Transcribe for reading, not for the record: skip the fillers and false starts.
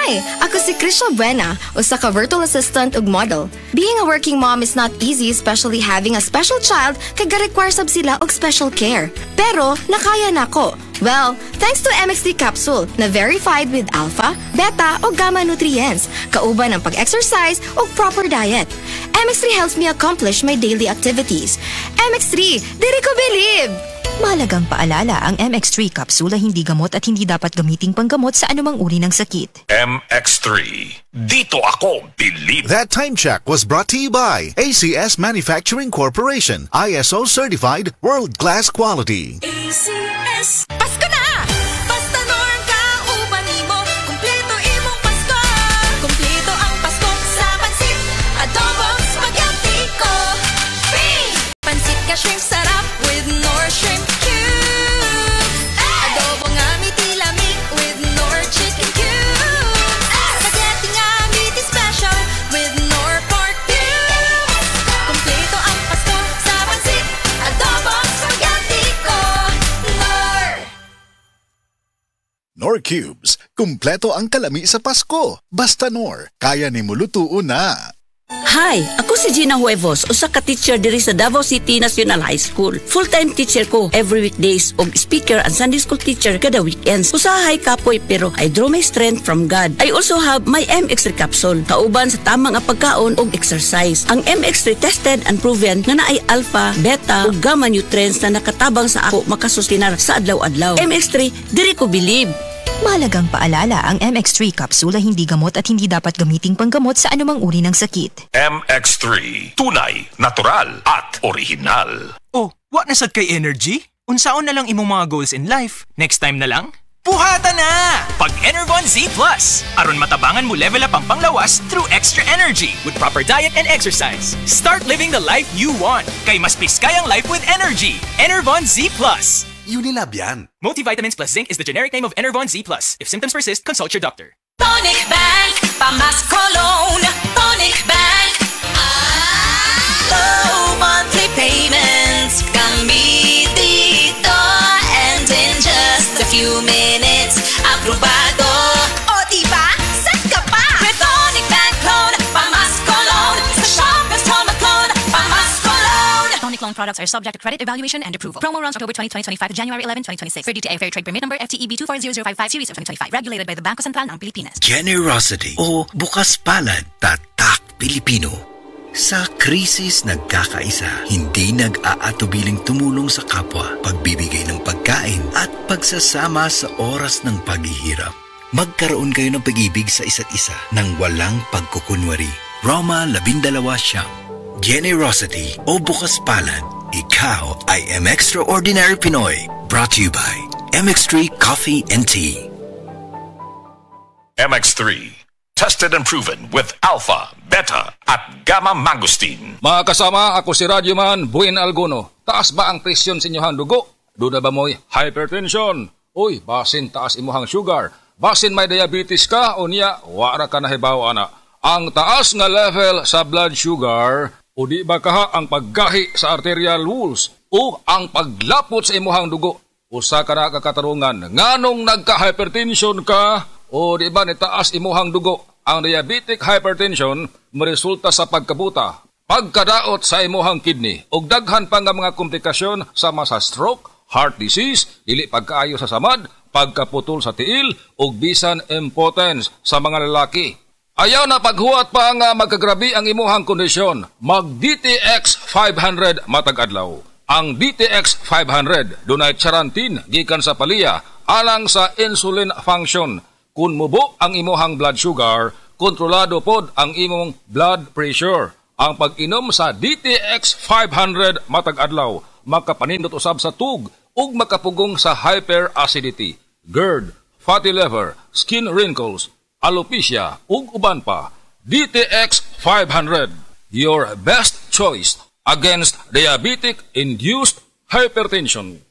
Hi! Ako si Krisha Buena, usa ka virtual assistant ug model. Being a working mom is not easy, especially having a special child kay ga-require sab sila og special care. Pero, nakaya nako. Well, thanks to MXD capsule na verified with alpha, beta o gamma nutrients, kauban ng pag-exercise o proper diet. MX3 helps me accomplish my daily activities. MX3, diri ko believe! Mahalagang paalala, ang MX3 kapsula hindi gamot at hindi dapat gamiting panggamot sa anumang uri ng sakit. MX3, dito ako believe. That time check was brought to you by ACS Manufacturing Corporation, ISO certified, world-class quality. ACS, Pasko na! Basta norm ka, uban mo, kumpleto imong Pasko. Kumpleto ang Pasko sa pansit, adobong spaghetti ko. Free! Pansit ka shrimp sarap with Nor Shrimp Cubes. Adobo nga miti-lami with Nor Chicken Cubes. Spaghetti nga miti special with Nor Pork Cubes. Kumpleto ang Pasko sa pansit, adobong spaghetti ko. Nor! Nor Cubes, kumpleto ang kalami sa Pasko. Basta Nor, kaya ni mulutuon na. Hi, ako si Gina Huevos, usa ka teacher diri sa Davao City National High School. Full-time teacher ko every weekdays og speaker and Sunday school teacher kada weekends. Usahay kapoy pero I draw my strength from God. I also have my MX3 capsule, kauban sa tamang pagkaon og exercise. Ang MX3 tested and proven nga naay alpha, beta ug gamma nutrients na nakatabang sa ako makasustinar sa adlaw-adlaw. MX3, diri ko believe. Mahalagang paalala, ang MX3 kapsula hindi gamot at hindi dapat gamiting panggamot sa anumang uri ng sakit. MX3, tunay, natural at original. Oh, what nasad kay energy? Unsaon na lang imong mga goals in life? Next time na lang? Puhata na! Pag Enervon Z Plus, aron matabangan mo level up ang panglawas through extra energy with proper diet and exercise. Start living the life you want. Kay mas piskayang life with energy. Enervon Z Plus. Unilab yan. Multivitamins plus zinc is the generic name of Enervon Z Plus. If symptoms persist, consult your doctor. Tonic Bank, Pamas Cologne. Tonic Bank. Low monthly payments. Kami dito. And in just a few minutes, aprobado. O diba? Set ka pa! With Tonic Bank Loan, Pamas Cologne. Sa Shoppers Tonic Loan, Pamas Cologne. Tonic loan products are subject to credit evaluation and approval. Promo runs October 2025 to January 11, 2026. For DTI Fair Trade Permit Number FTEB 240055 Series of 2025. Regulated by the Bangko Sentral ng Pilipinas. Generosity o bukas palad, tatak Pilipino. Sa krisis nagkakaisa, hindi nag-aatubiling tumulong sa kapwa, pagbibigay ng pagkain at pagsasama sa oras ng paghihirap. Magkaroon kayo ng pag-ibig sa isa't isa nang walang pagkukunwari. Roma 12 Siyam. Generosity o bukas palad, ikaw ay Extraordinary Pinoy. Brought to you by MX3 Coffee and Tea. MX3, tested and proven with alpha, beta at gamma mangosteen. Mga kasama, ako si Radyoman Buin Alguno. Taas ba ang presyon sa inyong dugo? Duda ba mo'y hypertension? Uy, basin taas imuhang sugar. Basin may diabetes ka o niya, wara ka nahibaw ana. Ang taas nga level sa blood sugar o di ba kaha ang paggahi sa arterial walls o ang paglapot sa imuhang dugo. Usa ka na kakatarungan, nganong nagka-hypertension ka o di ba nitaas imuhang dugo. Ang diabetic hypertension maresulta sa pagkabuta, pagkadaot sa imuhang kidney ug daghan pa nga mga komplikasyon sama sa stroke, heart disease, dili pagkaayo sa samad, pagkaputol sa tiil ug bisan impotence sa mga lalaki. Ayaw na paghuwat pa nga magkagrabi ang imuhang kondisyon. Mag-DTX 500 matag adlaw. Ang DTX 500 dunay charantin gikan sa palya alang sa insulin function. Kung mubo ang imuhang blood sugar, kontrolado pod ang imong blood pressure. Ang pag-inom sa DTX 500 matag adlaw makapanindot usab sa tug ug makapugong sa hyperacidity, GERD, fatty liver, skin wrinkles, alopecia ug uban pa. DTX 500, your best choice against diabetic-induced hypertension.